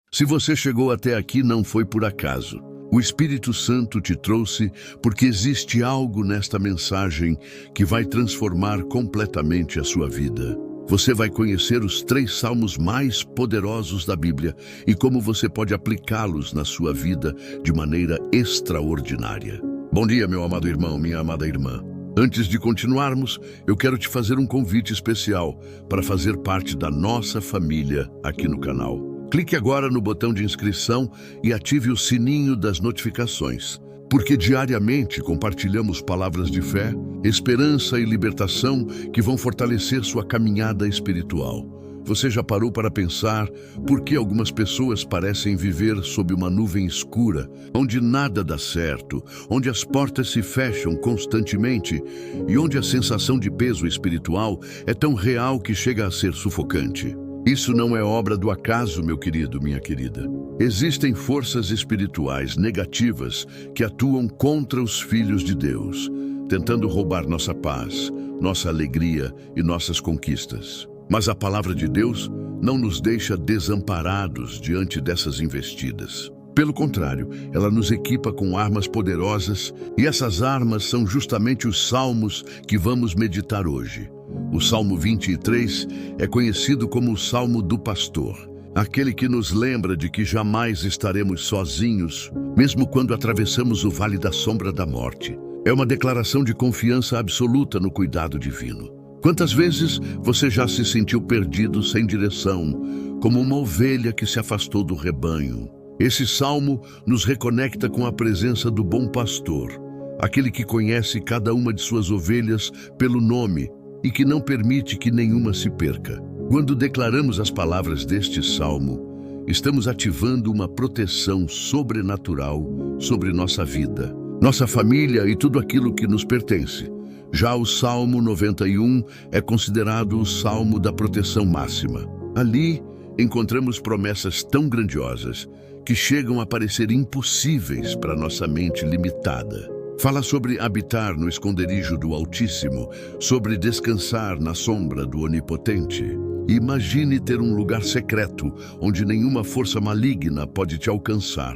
Se você chegou até aqui, não foi por acaso. O Espírito Santo te trouxe porque existe algo nesta mensagem que vai transformar completamente a sua vida. Você vai conhecer os 3 salmos mais poderosos da Bíblia e como você pode aplicá-los na sua vida de maneira extraordinária. Bom dia, meu amado irmão, minha amada irmã. Antes de continuarmos, eu quero te fazer um convite especial para fazer parte da nossa família aqui no canal. Clique agora no botão de inscrição e ative o sininho das notificações, porque diariamente compartilhamos palavras de fé, esperança e libertação que vão fortalecer sua caminhada espiritual. Você já parou para pensar por que algumas pessoas parecem viver sob uma nuvem escura, onde nada dá certo, onde as portas se fecham constantemente e onde a sensação de peso espiritual é tão real que chega a ser sufocante? Isso não é obra do acaso, meu querido, minha querida. Existem forças espirituais negativas que atuam contra os filhos de Deus, tentando roubar nossa paz, nossa alegria e nossas conquistas. Mas a palavra de Deus não nos deixa desamparados diante dessas investidas. Pelo contrário, ela nos equipa com armas poderosas e essas armas são justamente os salmos que vamos meditar hoje. O Salmo 23 é conhecido como o Salmo do Pastor, aquele que nos lembra de que jamais estaremos sozinhos, mesmo quando atravessamos o vale da sombra da morte. É uma declaração de confiança absoluta no cuidado divino. Quantas vezes você já se sentiu perdido, sem direção, como uma ovelha que se afastou do rebanho? Esse salmo nos reconecta com a presença do bom pastor, aquele que conhece cada uma de suas ovelhas pelo nome e que não permite que nenhuma se perca. Quando declaramos as palavras deste salmo, estamos ativando uma proteção sobrenatural sobre nossa vida, nossa família e tudo aquilo que nos pertence. Já o Salmo 91 é considerado o salmo da proteção máxima. Ali encontramos promessas tão grandiosas que chegam a parecer impossíveis para nossa mente limitada. Fala sobre habitar no esconderijo do Altíssimo, sobre descansar na sombra do Onipotente. Imagine ter um lugar secreto onde nenhuma força maligna pode te alcançar,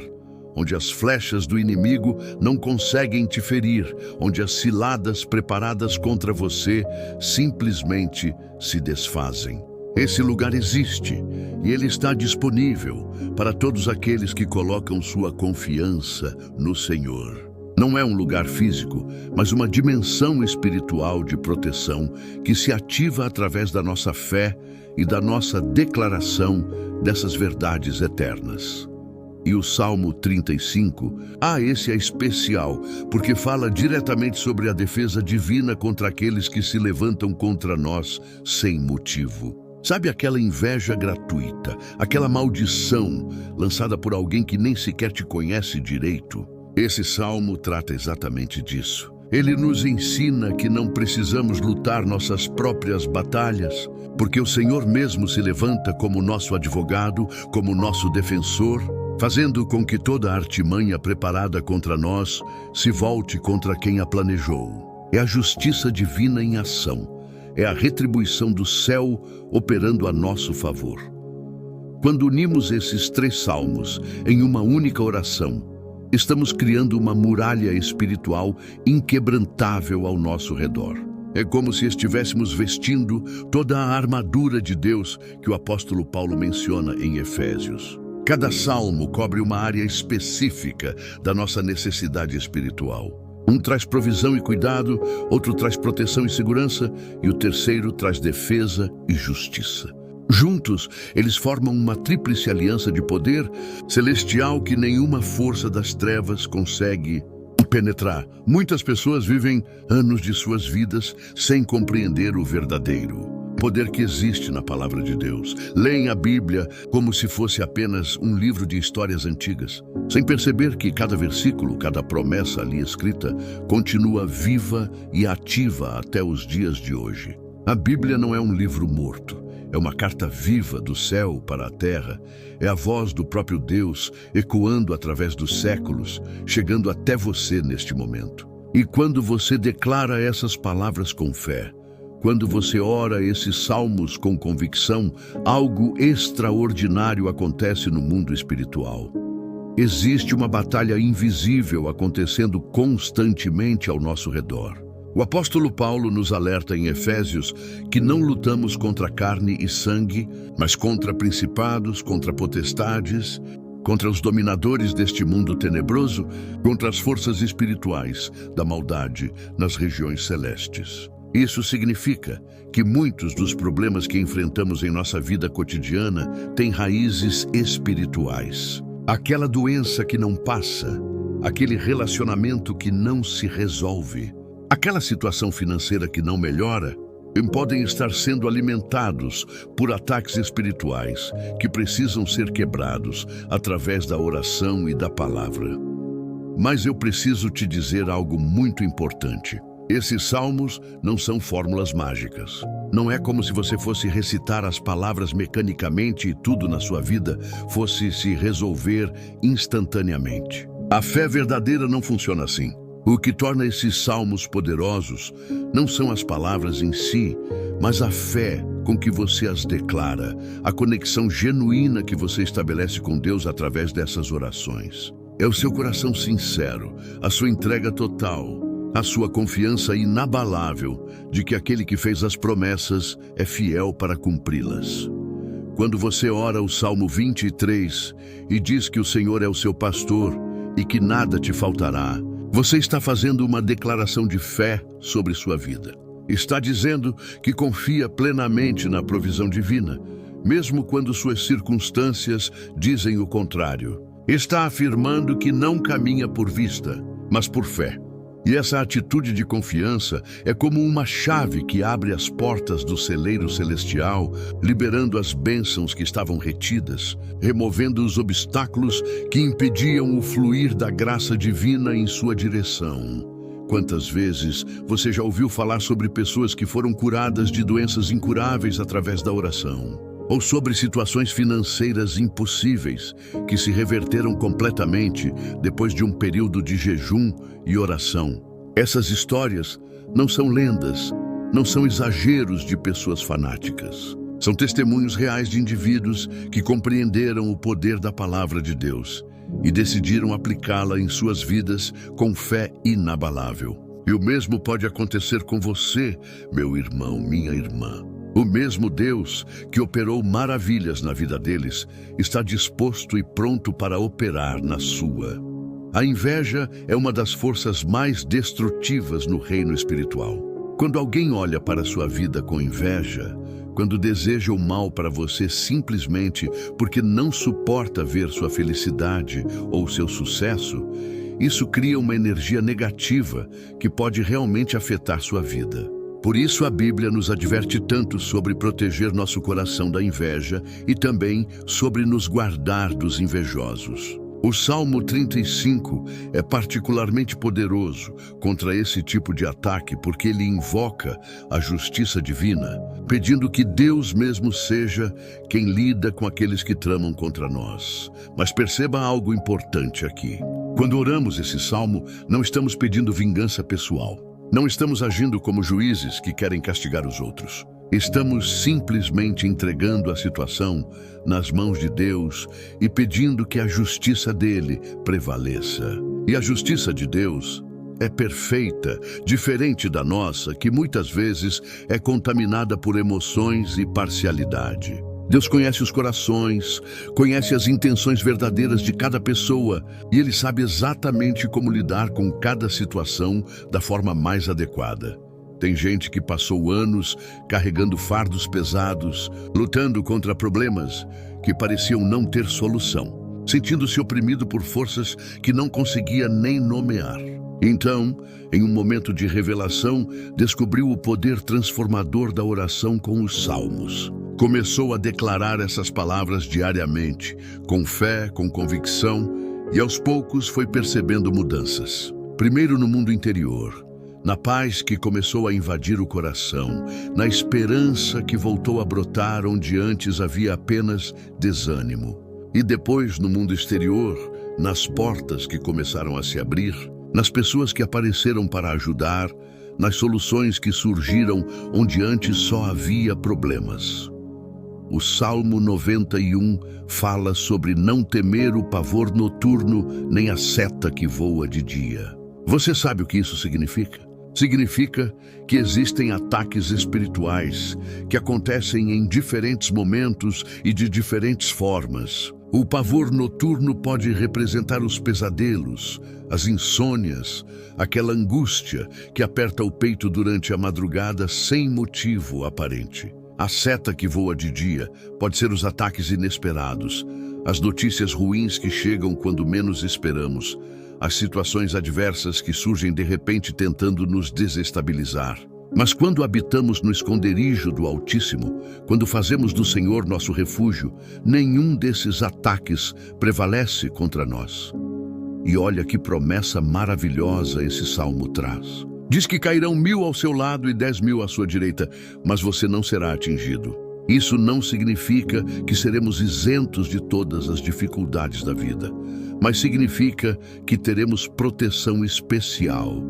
onde as flechas do inimigo não conseguem te ferir, onde as ciladas preparadas contra você simplesmente se desfazem. Esse lugar existe e ele está disponível para todos aqueles que colocam sua confiança no Senhor. Não é um lugar físico, mas uma dimensão espiritual de proteção que se ativa através da nossa fé e da nossa declaração dessas verdades eternas. E o Salmo 35, esse é especial, porque fala diretamente sobre a defesa divina contra aqueles que se levantam contra nós sem motivo. Sabe aquela inveja gratuita, aquela maldição lançada por alguém que nem sequer te conhece direito? Esse salmo trata exatamente disso. Ele nos ensina que não precisamos lutar nossas próprias batalhas, porque o Senhor mesmo se levanta como nosso advogado, como nosso defensor, fazendo com que toda a artimanha preparada contra nós se volte contra quem a planejou. É a justiça divina em ação. É a retribuição do céu operando a nosso favor. Quando unimos esses 3 salmos em uma única oração, estamos criando uma muralha espiritual inquebrantável ao nosso redor. É como se estivéssemos vestindo toda a armadura de Deus que o apóstolo Paulo menciona em Efésios. Cada salmo cobre uma área específica da nossa necessidade espiritual. Um traz provisão e cuidado, outro traz proteção e segurança, e o terceiro traz defesa e justiça. Juntos, eles formam uma tríplice aliança de poder celestial que nenhuma força das trevas consegue penetrar. Muitas pessoas vivem anos de suas vidas sem compreender o verdadeiro poder que existe na palavra de Deus. Leem a Bíblia como se fosse apenas um livro de histórias antigas, sem perceber que cada versículo, cada promessa ali escrita, continua viva e ativa até os dias de hoje. A Bíblia não é um livro morto. É uma carta viva do céu para a terra. É a voz do próprio Deus ecoando através dos séculos, chegando até você neste momento. E quando você declara essas palavras com fé, Quando você ora esses salmos com convicção, algo extraordinário acontece no mundo espiritual. Existe uma batalha invisível acontecendo constantemente ao nosso redor. O apóstolo Paulo nos alerta em Efésios que não lutamos contra carne e sangue, mas contra principados, contra potestades, contra os dominadores deste mundo tenebroso, contra as forças espirituais da maldade nas regiões celestes. Isso significa que muitos dos problemas que enfrentamos em nossa vida cotidiana têm raízes espirituais. Aquela doença que não passa, aquele relacionamento que não se resolve, aquela situação financeira que não melhora, podem estar sendo alimentados por ataques espirituais que precisam ser quebrados através da oração e da palavra. Mas eu preciso te dizer algo muito importante. Esses salmos não são fórmulas mágicas. Não é como se você fosse recitar as palavras mecanicamente e tudo na sua vida fosse se resolver instantaneamente. A fé verdadeira não funciona assim. O que torna esses salmos poderosos não são as palavras em si, mas a fé com que você as declara, a conexão genuína que você estabelece com Deus através dessas orações. É o seu coração sincero, a sua entrega total, a sua confiança inabalável de que aquele que fez as promessas é fiel para cumpri-las. Quando você ora o Salmo 23 e diz que o Senhor é o seu pastor e que nada te faltará, você está fazendo uma declaração de fé sobre sua vida. Está dizendo que confia plenamente na provisão divina, mesmo quando suas circunstâncias dizem o contrário. Está afirmando que não caminha por vista, mas por fé. E essa atitude de confiança é como uma chave que abre as portas do celeiro celestial, liberando as bênçãos que estavam retidas, removendo os obstáculos que impediam o fluir da graça divina em sua direção. Quantas vezes você já ouviu falar sobre pessoas que foram curadas de doenças incuráveis através da oração? Ou sobre situações financeiras impossíveis que se reverteram completamente depois de um período de jejum e oração. Essas histórias não são lendas, não são exageros de pessoas fanáticas. São testemunhos reais de indivíduos que compreenderam o poder da palavra de Deus e decidiram aplicá-la em suas vidas com fé inabalável. E o mesmo pode acontecer com você, meu irmão, minha irmã. O mesmo Deus que operou maravilhas na vida deles está disposto e pronto para operar na sua. A inveja é uma das forças mais destrutivas no reino espiritual. Quando alguém olha para a sua vida com inveja, quando deseja o mal para você simplesmente porque não suporta ver sua felicidade ou seu sucesso, isso cria uma energia negativa que pode realmente afetar sua vida. Por isso a Bíblia nos adverte tanto sobre proteger nosso coração da inveja e também sobre nos guardar dos invejosos. O Salmo 35 é particularmente poderoso contra esse tipo de ataque porque ele invoca a justiça divina, pedindo que Deus mesmo seja quem lida com aqueles que tramam contra nós. Mas perceba algo importante aqui. Quando oramos esse salmo, não estamos pedindo vingança pessoal. Não estamos agindo como juízes que querem castigar os outros. Estamos simplesmente entregando a situação nas mãos de Deus e pedindo que a justiça dele prevaleça. E a justiça de Deus é perfeita, diferente da nossa, que muitas vezes é contaminada por emoções e parcialidade. Deus conhece os corações, conhece as intenções verdadeiras de cada pessoa e Ele sabe exatamente como lidar com cada situação da forma mais adequada. Tem gente que passou anos carregando fardos pesados, lutando contra problemas que pareciam não ter solução, sentindo-se oprimido por forças que não conseguia nem nomear. Então, em um momento de revelação, descobriu o poder transformador da oração com os salmos. Começou a declarar essas palavras diariamente, com fé, com convicção, e aos poucos foi percebendo mudanças. Primeiro no mundo interior, na paz que começou a invadir o coração, na esperança que voltou a brotar onde antes havia apenas desânimo. E depois no mundo exterior, nas portas que começaram a se abrir, nas pessoas que apareceram para ajudar, nas soluções que surgiram onde antes só havia problemas. O Salmo 91 fala sobre não temer o pavor noturno nem a seta que voa de dia. Você sabe o que isso significa? Significa que existem ataques espirituais que acontecem em diferentes momentos e de diferentes formas. O pavor noturno pode representar os pesadelos, as insônias, aquela angústia que aperta o peito durante a madrugada sem motivo aparente. A seta que voa de dia pode ser os ataques inesperados, as notícias ruins que chegam quando menos esperamos, as situações adversas que surgem de repente tentando nos desestabilizar. Mas quando habitamos no esconderijo do Altíssimo, quando fazemos do Senhor nosso refúgio, nenhum desses ataques prevalece contra nós. E olha que promessa maravilhosa esse salmo traz. Diz que cairão 1000 ao seu lado e 10.000 à sua direita, mas você não será atingido. Isso não significa que seremos isentos de todas as dificuldades da vida, mas significa que teremos proteção especial,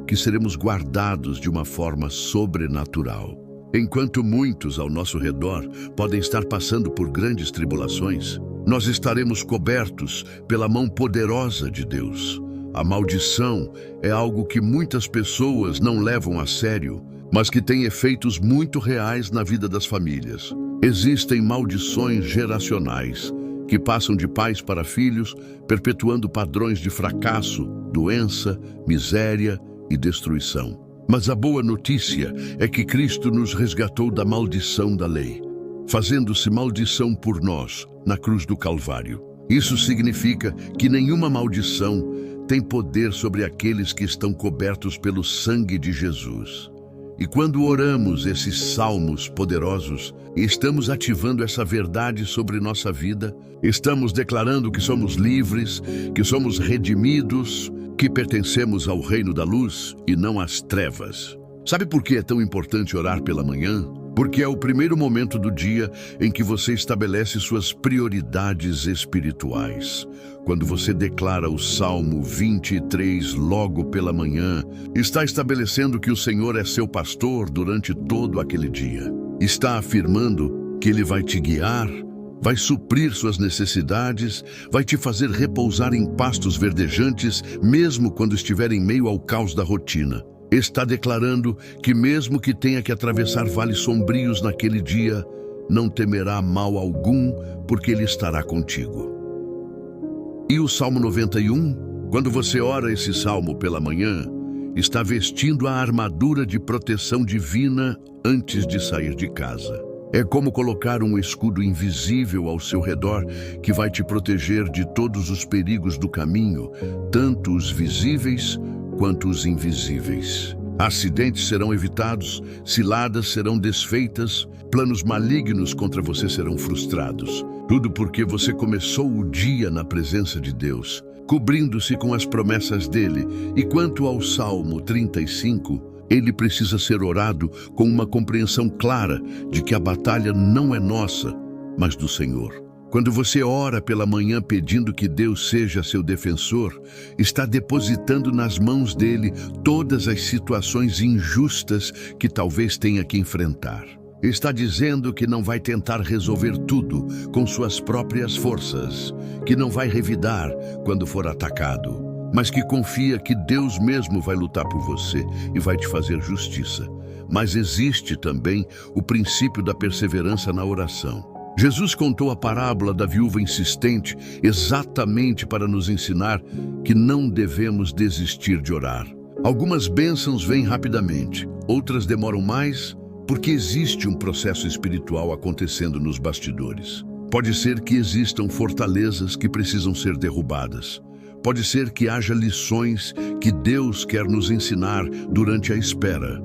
que seremos guardados de uma forma sobrenatural. Enquanto muitos ao nosso redor podem estar passando por grandes tribulações, nós estaremos cobertos pela mão poderosa de Deus. A maldição é algo que muitas pessoas não levam a sério, mas que tem efeitos muito reais na vida das famílias. Existem maldições geracionais que passam de pais para filhos, perpetuando padrões de fracasso, doença, miséria e destruição. Mas a boa notícia é que Cristo nos resgatou da maldição da lei, fazendo-se maldição por nós na cruz do Calvário. Isso significa que nenhuma maldição tem poder sobre aqueles que estão cobertos pelo sangue de Jesus. E quando oramos esses salmos poderosos, estamos ativando essa verdade sobre nossa vida, estamos declarando que somos livres, que somos redimidos, que pertencemos ao reino da luz e não às trevas. Sabe por que é tão importante orar pela manhã? Porque é o primeiro momento do dia em que você estabelece suas prioridades espirituais. Quando você declara o Salmo 23 logo pela manhã, está estabelecendo que o Senhor é seu pastor durante todo aquele dia. Está afirmando que Ele vai te guiar, vai suprir suas necessidades, vai te fazer repousar em pastos verdejantes, mesmo quando estiver em meio ao caos da rotina. Está declarando que mesmo que tenha que atravessar vales sombrios naquele dia, não temerá mal algum, porque Ele estará contigo. E o Salmo 91, quando você ora esse salmo pela manhã, está vestindo a armadura de proteção divina antes de sair de casa. É como colocar um escudo invisível ao seu redor que vai te proteger de todos os perigos do caminho, tanto os visíveis quanto os invisíveis. Acidentes serão evitados, ciladas serão desfeitas, planos malignos contra você serão frustrados. Tudo porque você começou o dia na presença de Deus, cobrindo-se com as promessas dele. E quanto ao Salmo 35, ele precisa ser orado com uma compreensão clara de que a batalha não é nossa, mas do Senhor. Quando você ora pela manhã pedindo que Deus seja seu defensor, está depositando nas mãos dele todas as situações injustas que talvez tenha que enfrentar. Está dizendo que não vai tentar resolver tudo com suas próprias forças, que não vai revidar quando for atacado, mas que confia que Deus mesmo vai lutar por você e vai te fazer justiça. Mas existe também o princípio da perseverança na oração. Jesus contou a parábola da viúva insistente exatamente para nos ensinar que não devemos desistir de orar. Algumas bênçãos vêm rapidamente, outras demoram mais, porque existe um processo espiritual acontecendo nos bastidores. Pode ser que existam fortalezas que precisam ser derrubadas. Pode ser que haja lições que Deus quer nos ensinar durante a espera.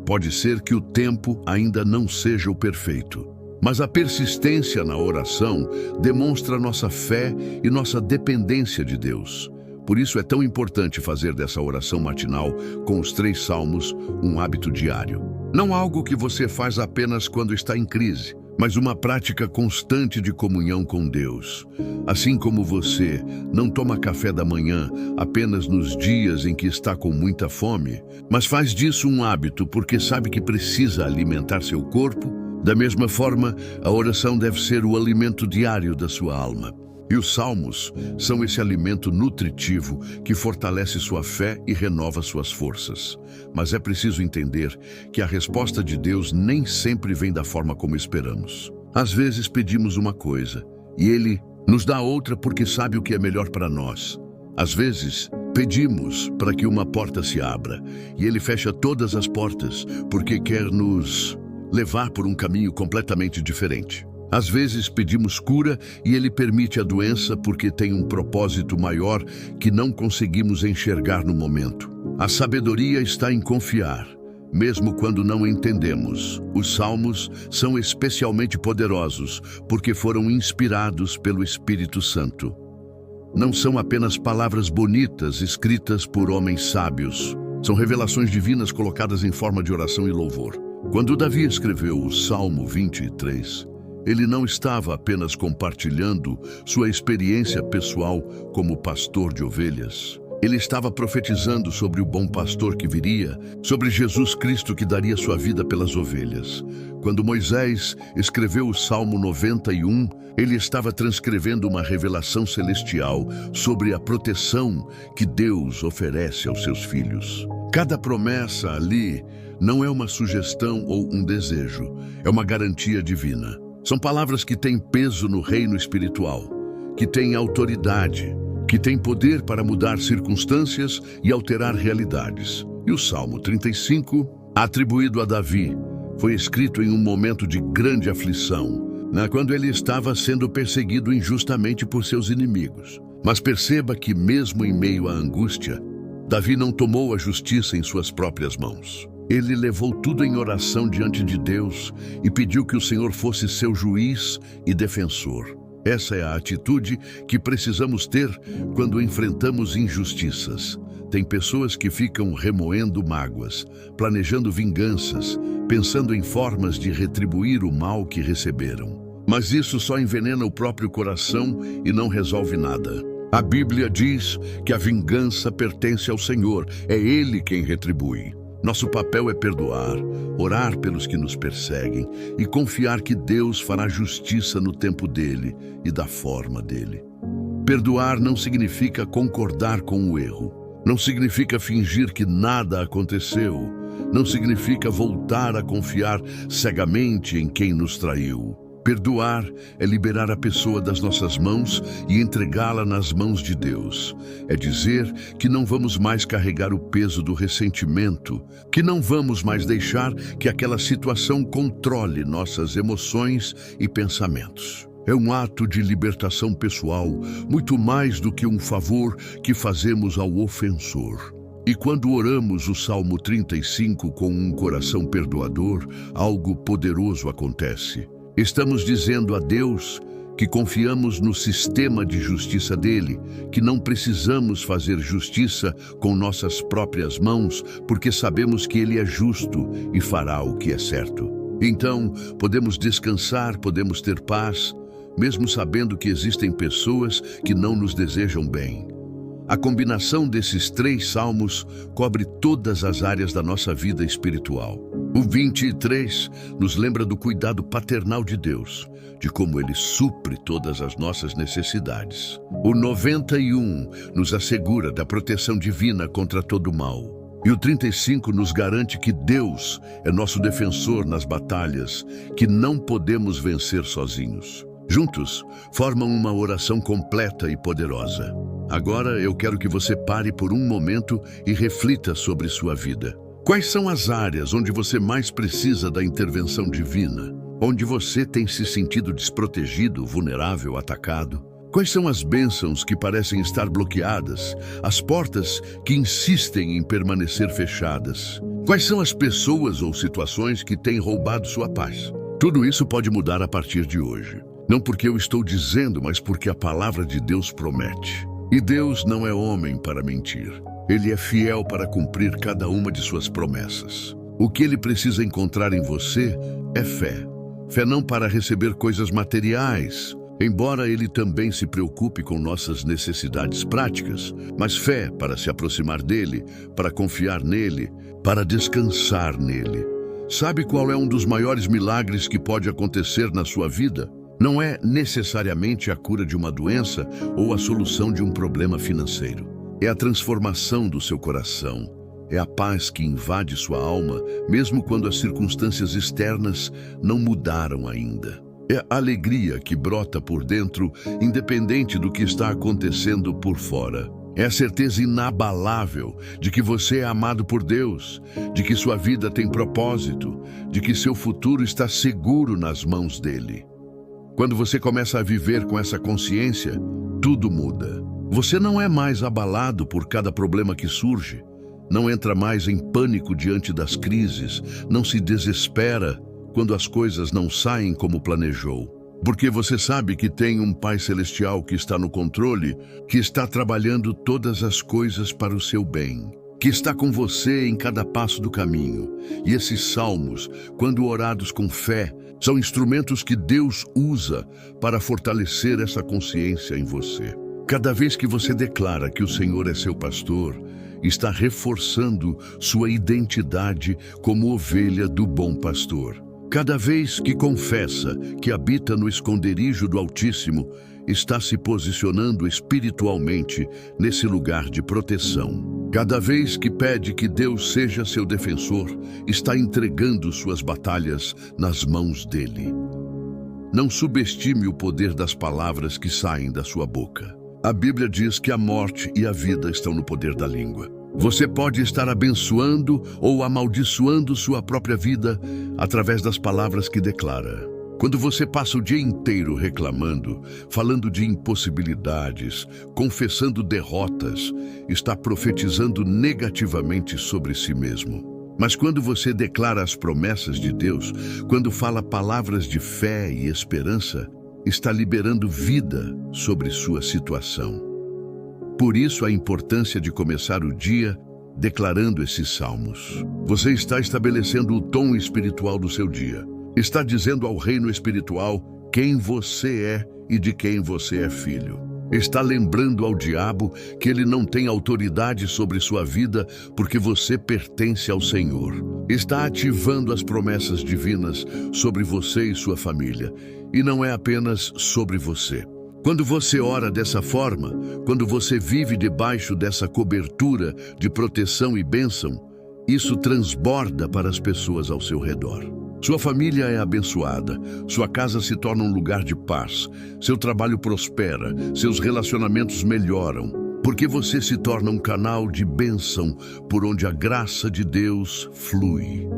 Pode ser que o tempo ainda não seja o perfeito. Mas a persistência na oração demonstra nossa fé e nossa dependência de Deus. Por isso é tão importante fazer dessa oração matinal com os 3 salmos um hábito diário. Não algo que você faz apenas quando está em crise, mas uma prática constante de comunhão com Deus. Assim como você não toma café da manhã apenas nos dias em que está com muita fome, mas faz disso um hábito porque sabe que precisa alimentar seu corpo, da mesma forma, a oração deve ser o alimento diário da sua alma. E os salmos são esse alimento nutritivo que fortalece sua fé e renova suas forças. Mas é preciso entender que a resposta de Deus nem sempre vem da forma como esperamos. Às vezes pedimos uma coisa e Ele nos dá outra porque sabe o que é melhor para nós. Às vezes, pedimos para que uma porta se abra e Ele fecha todas as portas porque quer nos levar por um caminho completamente diferente. Às vezes pedimos cura e Ele permite a doença porque tem um propósito maior que não conseguimos enxergar no momento. A sabedoria está em confiar, mesmo quando não entendemos. Os salmos são especialmente poderosos porque foram inspirados pelo Espírito Santo. Não são apenas palavras bonitas escritas por homens sábios. São revelações divinas colocadas em forma de oração e louvor. Quando Davi escreveu o Salmo 23, ele não estava apenas compartilhando sua experiência pessoal como pastor de ovelhas. Ele estava profetizando sobre o bom pastor que viria, sobre Jesus Cristo que daria sua vida pelas ovelhas. Quando Moisés escreveu o Salmo 91, ele estava transcrevendo uma revelação celestial sobre a proteção que Deus oferece aos seus filhos. Cada promessa ali não é uma sugestão ou um desejo, é uma garantia divina. São palavras que têm peso no reino espiritual, que têm autoridade, que têm poder para mudar circunstâncias e alterar realidades. E o Salmo 35, atribuído a Davi, foi escrito em um momento de grande aflição, quando ele estava sendo perseguido injustamente por seus inimigos. Mas perceba que mesmo em meio à angústia, Davi não tomou a justiça em suas próprias mãos. Ele levou tudo em oração diante de Deus e pediu que o Senhor fosse seu juiz e defensor. Essa é a atitude que precisamos ter quando enfrentamos injustiças. Tem pessoas que ficam remoendo mágoas, planejando vinganças, pensando em formas de retribuir o mal que receberam. Mas isso só envenena o próprio coração e não resolve nada. A Bíblia diz que a vingança pertence ao Senhor, é Ele quem retribui. Nosso papel é perdoar, orar pelos que nos perseguem e confiar que Deus fará justiça no tempo dele e da forma dele. Perdoar não significa concordar com o erro, não significa fingir que nada aconteceu, não significa voltar a confiar cegamente em quem nos traiu. Perdoar é liberar a pessoa das nossas mãos e entregá-la nas mãos de Deus. É dizer que não vamos mais carregar o peso do ressentimento, que não vamos mais deixar que aquela situação controle nossas emoções e pensamentos. É um ato de libertação pessoal, muito mais do que um favor que fazemos ao ofensor. E quando oramos o Salmo 35 com um coração perdoador, algo poderoso acontece. Estamos dizendo a Deus que confiamos no sistema de justiça dele, que não precisamos fazer justiça com nossas próprias mãos, porque sabemos que ele é justo e fará o que é certo. Então, podemos descansar, podemos ter paz, mesmo sabendo que existem pessoas que não nos desejam bem. A combinação desses 3 salmos cobre todas as áreas da nossa vida espiritual. O 23 nos lembra do cuidado paternal de Deus, de como Ele supre todas as nossas necessidades. O 91 nos assegura da proteção divina contra todo mal. E o 35 nos garante que Deus é nosso defensor nas batalhas que não podemos vencer sozinhos. Juntos, formam uma oração completa e poderosa. Agora eu quero que você pare por um momento e reflita sobre sua vida. Quais são as áreas onde você mais precisa da intervenção divina? Onde você tem se sentido desprotegido, vulnerável, atacado? Quais são as bênçãos que parecem estar bloqueadas? As portas que insistem em permanecer fechadas? Quais são as pessoas ou situações que têm roubado sua paz? Tudo isso pode mudar a partir de hoje. Não porque eu estou dizendo, mas porque a palavra de Deus promete. E Deus não é homem para mentir. Ele é fiel para cumprir cada uma de suas promessas. O que Ele precisa encontrar em você é fé. Fé não para receber coisas materiais, embora ele também se preocupe com nossas necessidades práticas, mas fé para se aproximar dele, para confiar nele, para descansar nele. Sabe qual é um dos maiores milagres que pode acontecer na sua vida? Não é necessariamente a cura de uma doença ou a solução de um problema financeiro. É a transformação do seu coração. É a paz que invade sua alma, mesmo quando as circunstâncias externas não mudaram ainda. É a alegria que brota por dentro, independente do que está acontecendo por fora. É a certeza inabalável de que você é amado por Deus, de que sua vida tem propósito, de que seu futuro está seguro nas mãos dele. Quando você começa a viver com essa consciência, tudo muda. Você não é mais abalado por cada problema que surge, não entra mais em pânico diante das crises, não se desespera quando as coisas não saem como planejou. Porque você sabe que tem um Pai Celestial que está no controle, que está trabalhando todas as coisas para o seu bem, que está com você em cada passo do caminho. E esses salmos, quando orados com fé, são instrumentos que Deus usa para fortalecer essa consciência em você. Cada vez que você declara que o Senhor é seu pastor, está reforçando sua identidade como ovelha do bom pastor. Cada vez que confessa que habita no esconderijo do Altíssimo, está se posicionando espiritualmente nesse lugar de proteção. Cada vez que pede que Deus seja seu defensor, está entregando suas batalhas nas mãos dele. Não subestime o poder das palavras que saem da sua boca. A Bíblia diz que a morte e a vida estão no poder da língua. Você pode estar abençoando ou amaldiçoando sua própria vida através das palavras que declara. Quando você passa o dia inteiro reclamando, falando de impossibilidades, confessando derrotas, está profetizando negativamente sobre si mesmo. Mas quando você declara as promessas de Deus, quando fala palavras de fé e esperança, está liberando vida sobre sua situação. Por isso a importância de começar o dia declarando esses salmos. Você está estabelecendo o tom espiritual do seu dia. Está dizendo ao reino espiritual quem você é e de quem você é filho. Está lembrando ao diabo que ele não tem autoridade sobre sua vida porque você pertence ao Senhor. Está ativando as promessas divinas sobre você e sua família. E não é apenas sobre você. Quando você ora dessa forma, quando você vive debaixo dessa cobertura de proteção e bênção, isso transborda para as pessoas ao seu redor. Sua família é abençoada, sua casa se torna um lugar de paz, seu trabalho prospera, seus relacionamentos melhoram, porque você se torna um canal de bênção por onde a graça de Deus flui.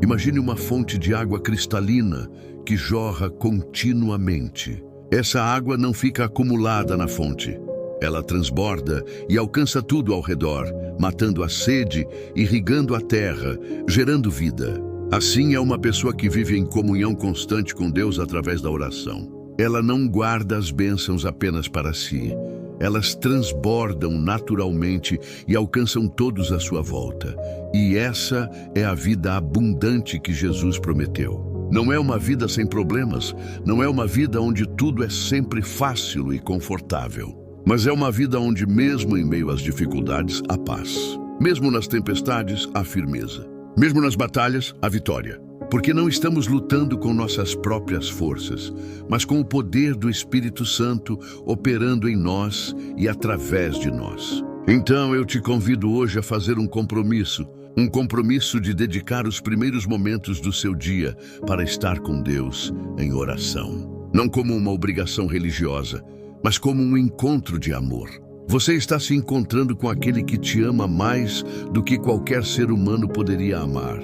Imagine uma fonte de água cristalina que jorra continuamente. Essa água não fica acumulada na fonte. Ela transborda e alcança tudo ao redor, matando a sede, irrigando a terra, gerando vida. Assim é uma pessoa que vive em comunhão constante com Deus através da oração. Ela não guarda as bênçãos apenas para si. Elas transbordam naturalmente e alcançam todos à sua volta. E essa é a vida abundante que Jesus prometeu. Não é uma vida sem problemas, não é uma vida onde tudo é sempre fácil e confortável, mas é uma vida onde, mesmo em meio às dificuldades, há paz. Mesmo nas tempestades, há firmeza. Mesmo nas batalhas, há vitória. Porque não estamos lutando com nossas próprias forças, mas com o poder do Espírito Santo operando em nós e através de nós. Então eu te convido hoje a fazer um compromisso de dedicar os primeiros momentos do seu dia para estar com Deus em oração. Não como uma obrigação religiosa, mas como um encontro de amor. Você está se encontrando com aquele que te ama mais do que qualquer ser humano poderia amar,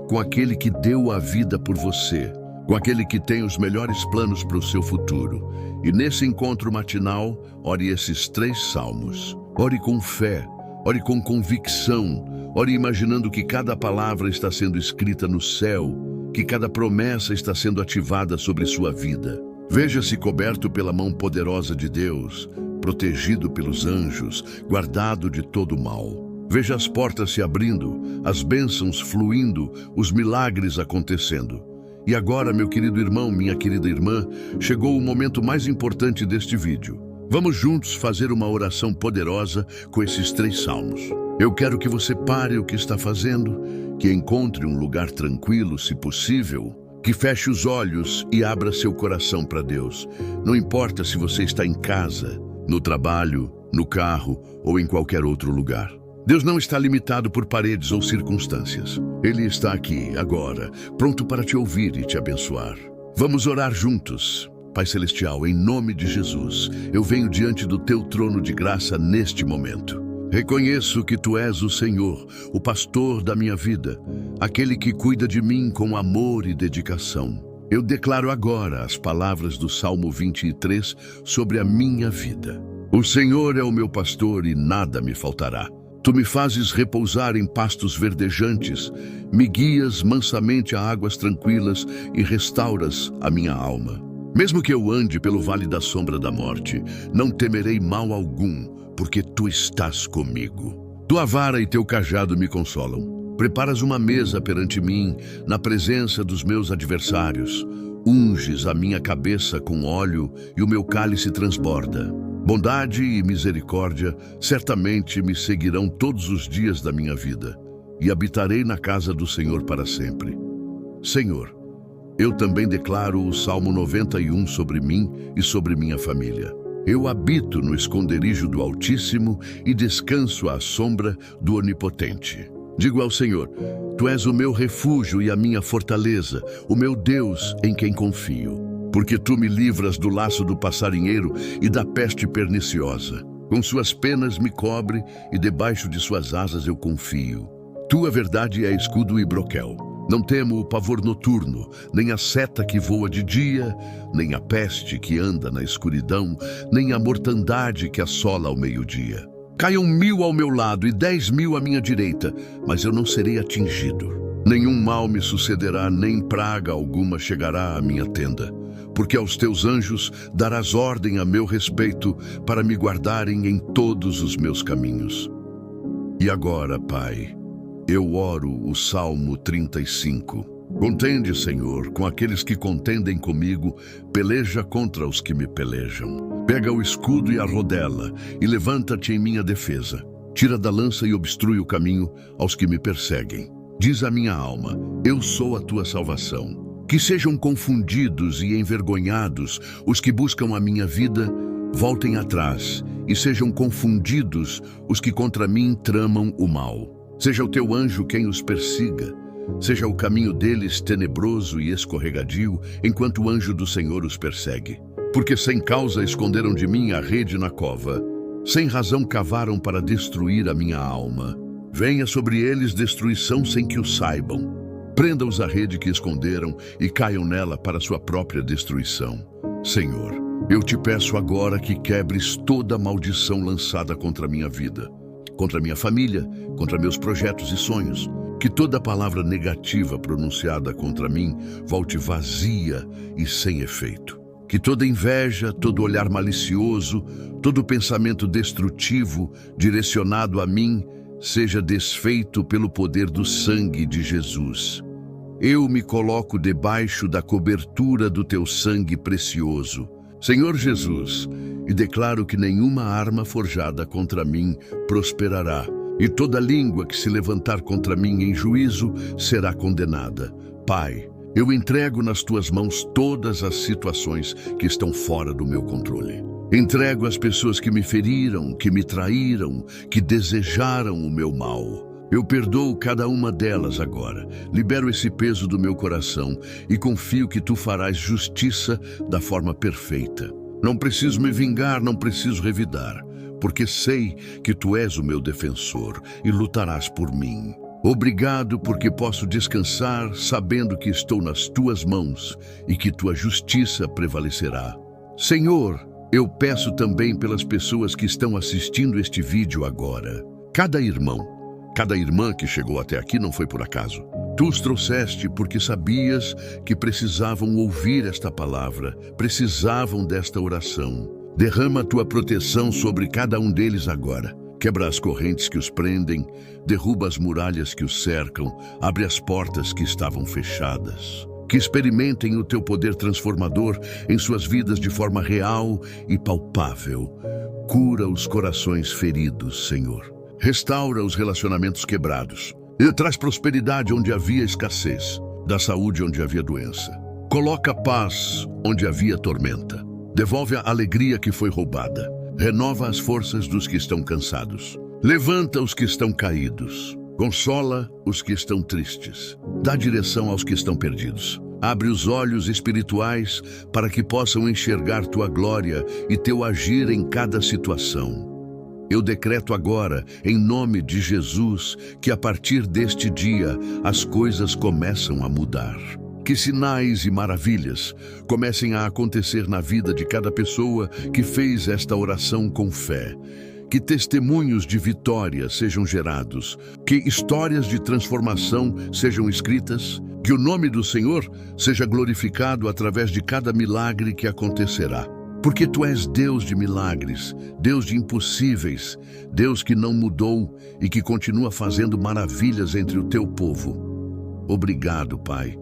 com aquele que deu a vida por você, com aquele que tem os melhores planos para o seu futuro. E nesse encontro matinal, ore esses 3 salmos. Ore com fé, ore com convicção, ore imaginando que cada palavra está sendo escrita no céu, que cada promessa está sendo ativada sobre sua vida. Veja-se coberto pela mão poderosa de Deus, protegido pelos anjos, guardado de todo mal. Veja as portas se abrindo, as bênçãos fluindo, os milagres acontecendo. E agora, meu querido irmão, minha querida irmã, chegou o momento mais importante deste vídeo. Vamos juntos fazer uma oração poderosa com esses 3 salmos. Eu quero que você pare o que está fazendo, que encontre um lugar tranquilo, se possível, que feche os olhos e abra seu coração para Deus. Não importa se você está em casa, no trabalho, no carro ou em qualquer outro lugar. Deus não está limitado por paredes ou circunstâncias. Ele está aqui, agora, pronto para te ouvir e te abençoar. Vamos orar juntos. Pai Celestial, em nome de Jesus, eu venho diante do teu trono de graça neste momento. Reconheço que tu és o Senhor, o pastor da minha vida, aquele que cuida de mim com amor e dedicação. Eu declaro agora as palavras do Salmo 23 sobre a minha vida. O Senhor é o meu pastor e nada me faltará. Tu me fazes repousar em pastos verdejantes, me guias mansamente a águas tranquilas e restauras a minha alma. Mesmo que eu ande pelo vale da sombra da morte, não temerei mal algum, porque tu estás comigo. Tua vara e teu cajado me consolam. Preparas uma mesa perante mim, na presença dos meus adversários. Unges a minha cabeça com óleo e o meu cálice transborda. Bondade e misericórdia certamente me seguirão todos os dias da minha vida, e habitarei na casa do Senhor para sempre. Senhor, eu também declaro o Salmo 91 sobre mim e sobre minha família. Eu habito no esconderijo do Altíssimo e descanso à sombra do Onipotente. Digo ao Senhor, tu és o meu refúgio e a minha fortaleza, o meu Deus em quem confio. Porque tu me livras do laço do passarinheiro e da peste perniciosa. Com suas penas me cobre e debaixo de suas asas eu confio. Tua verdade é escudo e broquel. Não temo o pavor noturno, nem a seta que voa de dia, nem a peste que anda na escuridão, nem a mortandade que assola ao meio-dia. Caiam 1000 ao meu lado e 10.000 à minha direita, mas eu não serei atingido. Nenhum mal me sucederá, nem praga alguma chegará à minha tenda. Porque aos teus anjos darás ordem a meu respeito para me guardarem em todos os meus caminhos. E agora, Pai, eu oro o Salmo 35. Contende, Senhor, com aqueles que contendem comigo, peleja contra os que me pelejam. Pega o escudo e a rodela, e levanta-te em minha defesa. Tira da lança e obstrui o caminho aos que me perseguem. Diz a minha alma, eu sou a tua salvação. Que sejam confundidos e envergonhados os que buscam a minha vida, voltem atrás, e sejam confundidos os que contra mim tramam o mal. Seja o teu anjo quem os persiga, seja o caminho deles tenebroso e escorregadio, enquanto o anjo do Senhor os persegue. Porque sem causa esconderam de mim a rede na cova, sem razão cavaram para destruir a minha alma. Venha sobre eles destruição sem que o saibam. Prenda-os à rede que esconderam e caiam nela para sua própria destruição. Senhor, eu te peço agora que quebres toda maldição lançada contra a minha vida, contra a minha família, contra meus projetos e sonhos. Que toda palavra negativa pronunciada contra mim volte vazia e sem efeito. Que toda inveja, todo olhar malicioso, todo pensamento destrutivo direcionado a mim seja desfeito pelo poder do sangue de Jesus. Eu me coloco debaixo da cobertura do teu sangue precioso, Senhor Jesus, e declaro que nenhuma arma forjada contra mim prosperará, e toda língua que se levantar contra mim em juízo será condenada. Pai, eu entrego nas tuas mãos todas as situações que estão fora do meu controle. Entrego as pessoas que me feriram, que me traíram, que desejaram o meu mal. Eu perdoo cada uma delas agora, libero esse peso do meu coração e confio que tu farás justiça da forma perfeita. Não preciso me vingar, não preciso revidar, porque sei que tu és o meu defensor e lutarás por mim. Obrigado porque posso descansar sabendo que estou nas tuas mãos e que tua justiça prevalecerá. Senhor, eu peço também pelas pessoas que estão assistindo este vídeo agora. Cada irmão, cada irmã que chegou até aqui não foi por acaso. Tu os trouxeste porque sabias que precisavam ouvir esta palavra, precisavam desta oração. Derrama a tua proteção sobre cada um deles agora. Quebra as correntes que os prendem, derruba as muralhas que os cercam, abre as portas que estavam fechadas. que experimentem o teu poder transformador em suas vidas de forma real e palpável. Cura os corações feridos, Senhor. Restaura os relacionamentos quebrados. E traz prosperidade onde havia escassez, dá saúde onde havia doença. Coloca paz onde havia tormenta. Devolve a alegria que foi roubada. Renova as forças dos que estão cansados. Levanta os que estão caídos. Consola os que estão tristes. Dá direção aos que estão perdidos. Abre os olhos espirituais para que possam enxergar tua glória e teu agir em cada situação. Eu decreto agora, em nome de Jesus, que a partir deste dia as coisas começam a mudar. Que sinais e maravilhas comecem a acontecer na vida de cada pessoa que fez esta oração com fé. Que testemunhos de vitória sejam gerados, que histórias de transformação sejam escritas, que o nome do Senhor seja glorificado através de cada milagre que acontecerá. Porque Tu és Deus de milagres, Deus de impossíveis, Deus que não mudou e que continua fazendo maravilhas entre o Teu povo. Obrigado, Pai,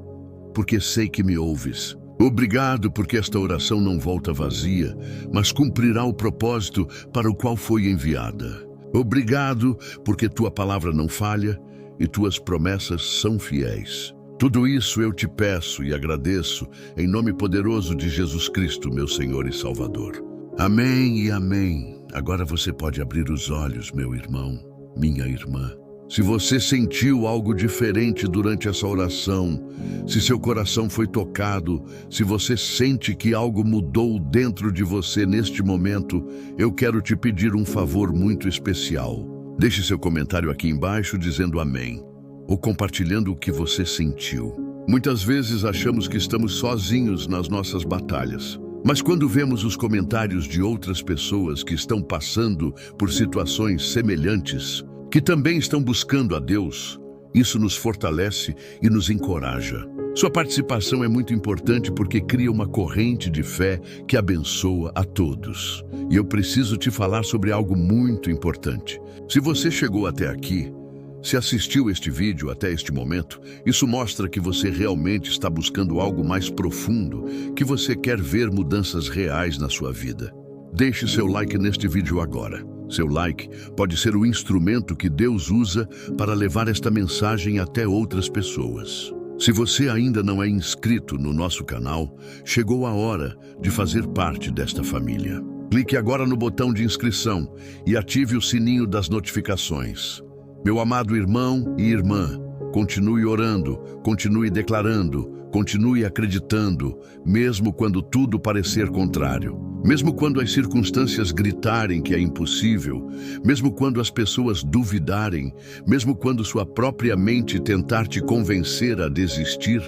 porque sei que me ouves. Obrigado porque esta oração não volta vazia, mas cumprirá o propósito para o qual foi enviada. Obrigado porque Tua palavra não falha e Tuas promessas são fiéis. Tudo isso eu te peço e agradeço em nome poderoso de Jesus Cristo, meu Senhor e Salvador. Amém e amém. Agora você pode abrir os olhos, meu irmão, minha irmã. Se você sentiu algo diferente durante essa oração, se seu coração foi tocado, se você sente que algo mudou dentro de você neste momento, eu quero te pedir um favor muito especial. Deixe seu comentário aqui embaixo dizendo amém, ou compartilhando o que você sentiu. Muitas vezes achamos que estamos sozinhos nas nossas batalhas. Mas quando vemos os comentários de outras pessoas que estão passando por situações semelhantes, que também estão buscando a Deus, isso nos fortalece e nos encoraja. Sua participação é muito importante porque cria uma corrente de fé que abençoa a todos. E eu preciso te falar sobre algo muito importante. Se você chegou até aqui, se assistiu este vídeo até este momento, isso mostra que você realmente está buscando algo mais profundo, que você quer ver mudanças reais na sua vida. Deixe seu like neste vídeo agora. Seu like pode ser o instrumento que Deus usa para levar esta mensagem até outras pessoas. Se você ainda não é inscrito no nosso canal, chegou a hora de fazer parte desta família. Clique agora no botão de inscrição e ative o sininho das notificações. Meu amado irmão e irmã, continue orando, continue declarando, continue acreditando, mesmo quando tudo parecer contrário. Mesmo quando as circunstâncias gritarem que é impossível, mesmo quando as pessoas duvidarem, mesmo quando sua própria mente tentar te convencer a desistir,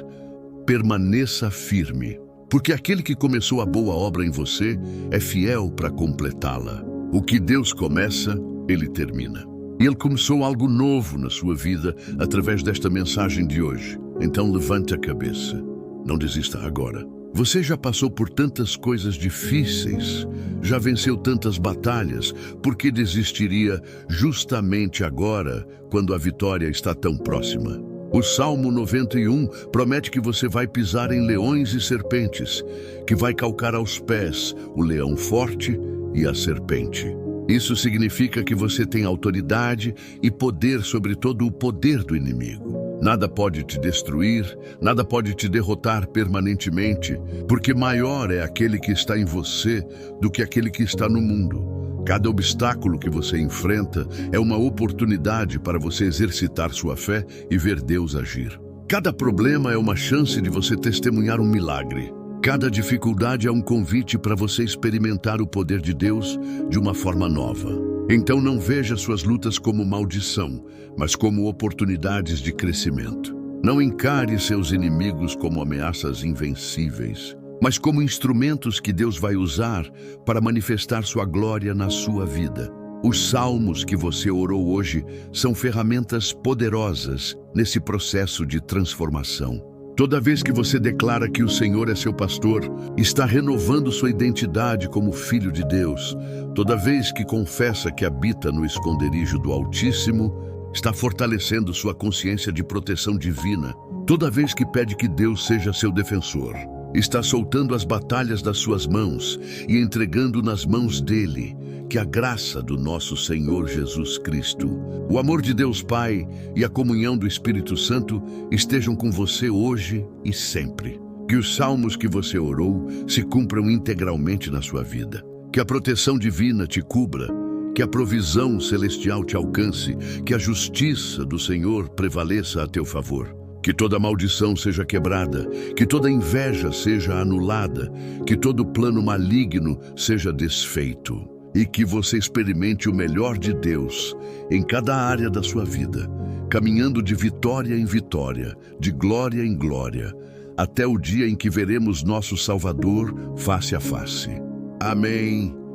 permaneça firme, porque aquele que começou a boa obra em você é fiel para completá-la. O que Deus começa, Ele termina. E Ele começou algo novo na sua vida através desta mensagem de hoje. Então levante a cabeça, não desista agora. Você já passou por tantas coisas difíceis, já venceu tantas batalhas, por que desistiria justamente agora, quando a vitória está tão próxima? O Salmo 91 promete que você vai pisar em leões e serpentes, que vai calcar aos pés o leão forte e a serpente. Isso significa que você tem autoridade e poder sobre todo o poder do inimigo. Nada pode te destruir, nada pode te derrotar permanentemente, porque maior é aquele que está em você do que aquele que está no mundo. Cada obstáculo que você enfrenta é uma oportunidade para você exercitar sua fé e ver Deus agir. Cada problema é uma chance de você testemunhar um milagre. Cada dificuldade é um convite para você experimentar o poder de Deus de uma forma nova. Então não veja suas lutas como maldição, mas como oportunidades de crescimento. Não encare seus inimigos como ameaças invencíveis, mas como instrumentos que Deus vai usar para manifestar sua glória na sua vida. Os salmos que você orou hoje são ferramentas poderosas nesse processo de transformação. Toda vez que você declara que o Senhor é seu pastor, está renovando sua identidade como filho de Deus. Toda vez que confessa que habita no esconderijo do Altíssimo, está fortalecendo sua consciência de proteção divina. Toda vez que pede que Deus seja seu defensor, está soltando as batalhas das suas mãos e entregando nas mãos dele. Que a graça do nosso Senhor Jesus Cristo, o amor de Deus Pai e a comunhão do Espírito Santo estejam com você hoje e sempre. Que os salmos que você orou se cumpram integralmente na sua vida. Que a proteção divina te cubra, que a provisão celestial te alcance, que a justiça do Senhor prevaleça a teu favor. Que toda maldição seja quebrada, que toda inveja seja anulada, que todo plano maligno seja desfeito. E que você experimente o melhor de Deus em cada área da sua vida, caminhando de vitória em vitória, de glória em glória, até o dia em que veremos nosso Salvador face a face. Amém.